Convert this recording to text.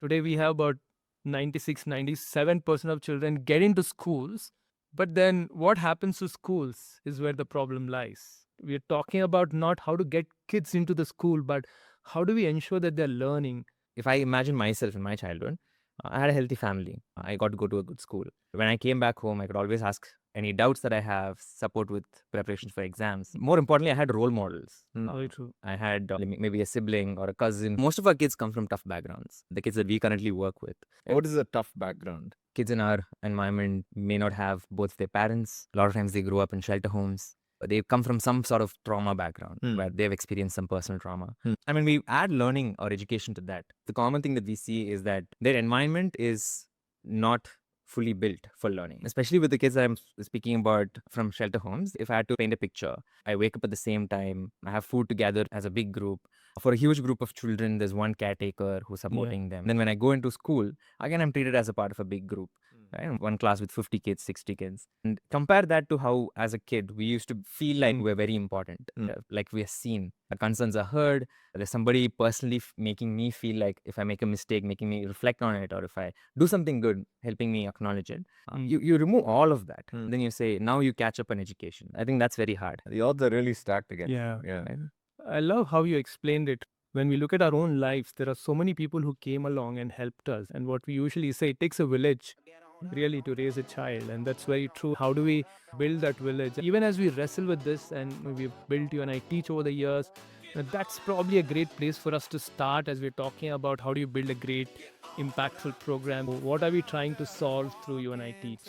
Today we have about 96, 97% of children get into schools. But then what happens to schools is where the problem lies. We're talking about not how to get kids into the school, but how do we ensure that they're learning? If I imagine myself in my childhood, I had a healthy family. I got to go to a good school. When I came back home, I could always ask any doubts that I have, support with preparations for exams. More importantly, I had role models. Very true. I had maybe a sibling or a cousin. Most of our kids come from tough backgrounds, the kids that we currently work with. What is a tough background? Kids in our environment may not have both their parents. A lot of times they grow up in shelter homes. They come from some sort of trauma background where they've experienced some personal trauma. And when we add learning or education to that, the common thing that we see is that their environment is not fully built for learning, especially with the kids that I'm speaking about from shelter homes. If I had to paint a picture, I wake up at the same time, I have food together as a big group. For a huge group of children, there's one caretaker who's supporting them. Then when I go into school, again, I'm treated as a part of a big group. Right? One class with 50 kids, 60 kids. And compare that to how, as a kid, we used to feel like we're very important, like we're seen. Our concerns are heard. There's somebody personally making me feel like if I make a mistake, making me reflect on it, or if I do something good, helping me acknowledge it. You remove all of that. Then you say, now you catch up on education. I think that's very hard. The odds are really stacked again. Yeah. Yeah. I love how you explained it. When we look at our own lives, there are so many people who came along and helped us. And what we usually say, it takes a village really to raise a child. And that's very true. How do we build that village? Even as we wrestle with this and we've built you and I teach over the years, that's probably a great place for us to start as we're talking about how do you build a great, impactful program. What are we trying to solve through you and I teach?